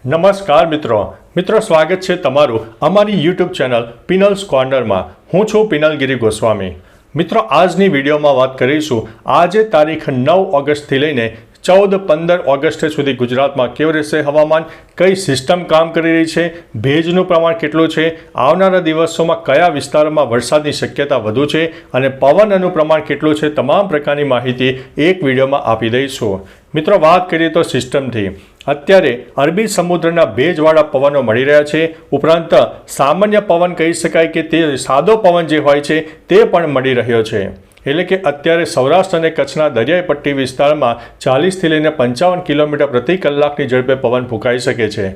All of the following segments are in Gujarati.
નમસ્કાર મિત્રો સ્વાગત છે તમારું અમારી YouTube ચેનલ પિનલ્સ કોર્નરમાં। હું છું પિનલગીરી ગોસ્વામી। મિત્રો આજની વિડીયોમાં વાત કરીશું આજે તારીખ 9 ઓગસ્ટથી લઈને 14-15 ઓગસ્ટ સુધી ગુજરાતમાં કેવું રહેશે હવામાન, કઈ સિસ્ટમ કામ કરી રહી છે, ભેજનું પ્રમાણ કેટલું છે, આવનારા દિવસોમાં કયા વિસ્તારોમાં વરસાદની શક્યતા વધુ છે અને પવનનું પ્રમાણ કેટલું છે, તમામ પ્રકારની માહિતી એક વિડીયોમાં આપી દઈશું। મિત્રો વાત કરીએ તો સિસ્ટમથી અત્યારે અરબી સમુદ્રના ભેજવાળા પવનો મળી રહ્યા છે, ઉપરાંત સામાન્ય પવન કહી શકાય કે તે સાદો પવન જે હોય છે તે પણ મળી રહ્યો છે। એટલે કે અત્યારે સૌરાષ્ટ્ર અને કચ્છના દરિયાઈ પટ્ટી વિસ્તારમાં 40થી લઈને 55 કિલોમીટર પ્રતિ કલાકની ઝડપે પવન ફૂંકાઈ શકે છે।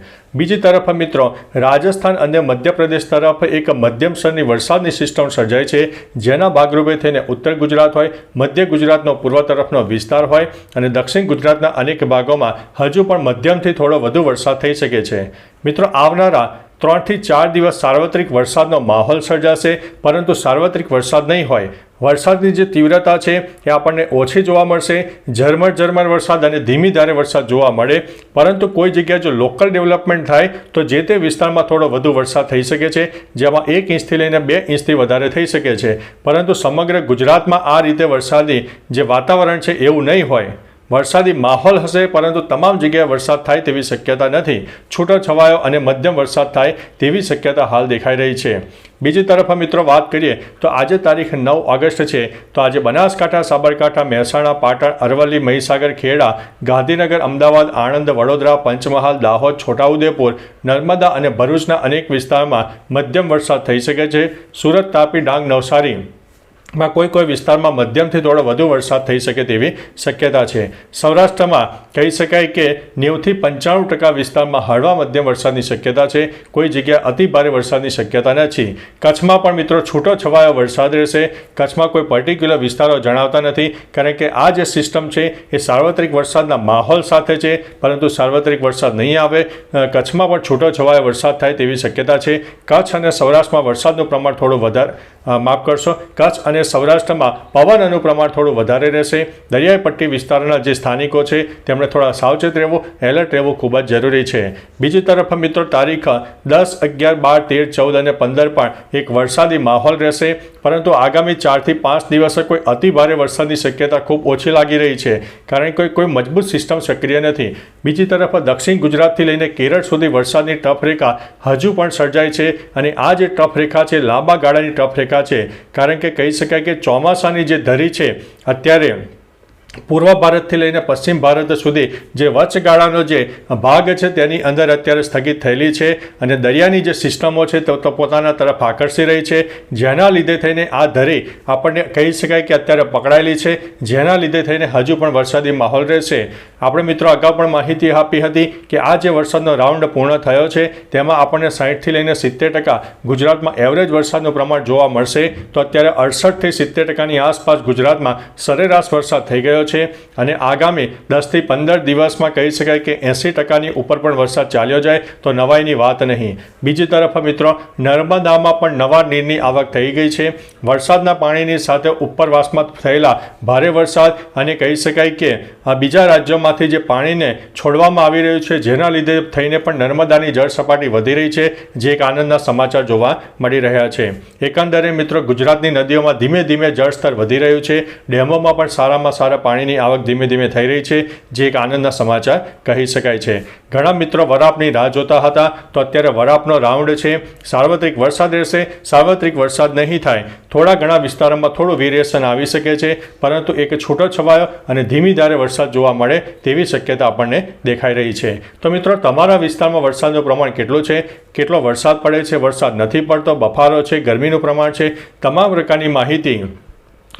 બીજી તરફ મિત્રો રાજસ્થાન અને મધ્યપ્રદેશ તરફ એક મધ્યમ સ્તરની વરસાદની સિસ્ટમ સર્જાઈ છે, જેના ભાગરૂપે થઈને ઉત્તર ગુજરાત હોય, મધ્ય ગુજરાતનો પૂર્વ તરફનો વિસ્તાર હોય અને દક્ષિણ ગુજરાતના અનેક ભાગોમાં હજુ પણ મધ્યમથી થોડો વધુ વરસાદ થઈ શકે છે। મિત્રો આવનારા 3 થી 4 દિવસ સાર્વત્રિક વરસાદનો માહોલ સર્જાશે, પરંતુ સાર્વત્રિક વરસાદ નહીં હોય। વરસાદની જે તીવ્રતા છે એ આપણને ઓછી જોવા મળશે, ઝરમર વરસાદ અને ધીમી ધારે વરસાદ જોવા મળે, પરંતુ કોઈ જગ્યાએ જો લોકલ ડેવલપમેન્ટ થાય તો જે તે વિસ્તારમાં થોડો વધુ વરસાદ થઈ શકે છે, જેમાં 1 ઇંચથી લઈને 2 ઇંચથી વધારે થઈ શકે છે। પરંતુ સમગ્ર ગુજરાતમાં આ રીતે વરસાદી જે વાતાવરણ છે એવું નહીં હોય। વરસાદી માહોલ હશે, પરંતુ તમામ જગ્યાએ વરસાદ થાય તેવી શક્યતા નથી। છૂટોછવાયો અને મધ્યમ વરસાદ થાય તેવી શક્યતા હાલ દેખાઈ રહી છે। બીજી તરફ મિત્રો વાત કરીએ તો આજે તારીખ 9 ઓગસ્ટ છે, તો આજે બનાસકાંઠા, સાબરકાંઠા, મહેસાણા, પાટણ, અરવલ્લી, મહીસાગર, ખેડા, ગાંધીનગર, અમદાવાદ, આણંદ, વડોદરા, પંચમહાલ, દાહોદ, છોટાઉદેપુર, નર્મદા અને ભરૂચના અનેક વિસ્તારમાં મધ્યમ વરસાદ થઈ શકે છે। સુરત, તાપી, ડાંગ, નવસારી માં કોઈ વિસ્તારમાં મધ્યમથી થોડો વધુ વરસાદ થઈ શકે તેવી શક્યતા છે। સૌરાષ્ટ્રમાં કહી શકાય કે 90થી 95% વિસ્તારમાં હળવા મધ્યમ વરસાદની શક્યતા છે, કોઈ જગ્યાએ અતિ ભારે વરસાદની શક્યતા નથી। કચ્છમાં પણ મિત્રો છૂટો છવાયો વરસાદ રહેશે। કચ્છમાં કોઈ પર્ટિક્યુલર વિસ્તારો જણાવતા નથી, કારણ કે આ જે સિસ્ટમ છે એ સાર્વત્રિક વરસાદના માહોલ સાથે છે, પરંતુ સાર્વત્રિક વરસાદ નહીં આવે। કચ્છમાં પણ છૂટો છવાયો વરસાદ થાય તેવી શક્યતા છે। કચ્છ અને સૌરાષ્ટ્રમાં વરસાદનું પ્રમાણ થોડું વધારે કચ્છ અને સૌરાષ્ટ્રમાં પવનનું પ્રમાણ થોડું વધારે રહેશે। દરિયાઈ પટ્ટી વિસ્તારના જે સ્થાનિકો છે તેમણે થોડા સાવચેત રહેવું, એલર્ટ રહેવું ખૂબ જ જરૂરી છે। બીજી તરફ મિત્રો તારીખ 10, 11, 12, 13, 14 અને 15 પણ એક વરસાદી માહોલ રહેશે, પરંતુ આગામી 4 થી 5 દિવસે કોઈ અતિ ભારે વરસાદની શક્યતા ખૂબ ઓછી લાગી રહી છે, કારણ કે કોઈ મજબૂત સિસ્ટમ સક્રિય નથી। બીજી તરફ દક્ષિણ ગુજરાતથી લઈને કેરળ સુધી વરસાદની ટફ રેખા હજુ પણ સર્જાય છે, અને આ જે ટફ રેખા છે લાંબા ગાળાની ટફ રેખા છે, કારણ કે કહી શકાય કે ચોમાસાની જે ધરી છે અત્યારે પૂર્વ ભારતથી લઈને પશ્ચિમ ભારત સુધી જે વચગાળાનો જે ભાગ છે તેની અંદર અત્યારે સ્થગિત થયેલી છે, અને દરિયાની જે સિસ્ટમો છે તો પોતાના તરફ આકર્ષી રહી છે, જેના લીધે થઈને આ ધરી આપણને કહી શકાય કે અત્યારે પકડાયેલી છે, જેના લીધે થઈને હજુ પણ વરસાદી માહોલ રહેશે। આપણે મિત્રો અગાઉ પણ માહિતી આપી હતી કે આ જે વરસાદનો રાઉન્ડ પૂર્ણ થયો છે તેમાં આપણને 60થી લઈને 70% ગુજરાતમાં એવરેજ વરસાદનું પ્રમાણ જોવા મળશે, તો અત્યારે 68થી 70%ની આસપાસ ગુજરાતમાં સરેરાશ વરસાદ થઈ ગયો છે, અને આગામી 10 થી 15 દિવસમાં કહી શકાય કે 80%ની ઉપર પણ વરસાદ ચાલ્યો જાય તો નવાઈની વાત નહીં। બીજી તરફ મિત્રો નર્મદામાં પણ નવા નીરની આવક થઈ ગઈ છે। વરસાદના પાણીની સાથે ઉપરવાસમાં થયેલા ભારે વરસાદ અને કહી શકાય કે બીજા રાજ્યોમાંથી જે પાણીને છોડવામાં આવી રહ્યું છે, જેના લીધે થઈને પણ નર્મદાની જળ સપાટી વધી રહી છે, જે એક આનંદના સમાચાર જોવા મળી રહ્યા છે। એકંદરે મિત્રો ગુજરાતની નદીઓમાં ધીમે ધીમે જળસ્તર વધી રહ્યું છે, ડેમોમાં પણ સારામાં સારા પાણીની આવક ધીમે ધીમે થઈ રહી છે, જે એક આનંદના સમાચાર કહી શકાય છે। ઘણા મિત્રો વરાપની રાહ જોતા હતા, તો અત્યારે વરાપનો રાઉન્ડ છે, સાર્વત્રિક વરસાદ રહેશે। સાર્વત્રિક વરસાદ નહીં થાય, થોડા ઘણા વિસ્તારોમાં થોડું વેરિએશન આવી શકે છે, પરંતુ એક છૂટો છવાયો અને ધીમી ધારે વરસાદ જોવા મળે તેવી શક્યતા આપણને દેખાઈ રહી છે। તો મિત્રો તમારા વિસ્તારમાં વરસાદનું પ્રમાણ કેટલું છે, કેટલો વરસાદ પડે છે, વરસાદ નથી પડતો, બફારો છે, ગરમીનું પ્રમાણ છે, તમામ પ્રકારની માહિતી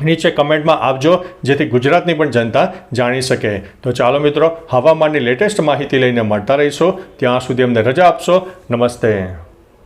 નીચે કમેન્ટમાં આપજો, જેથી ગુજરાતની પણ જનતા જાણી શકે। તો ચાલો મિત્રો હવામાનની લેટેસ્ટ માહિતી લઈને મળતા રહીશું, ત્યાં સુધી અમને રજા આપશો। નમસ્તે।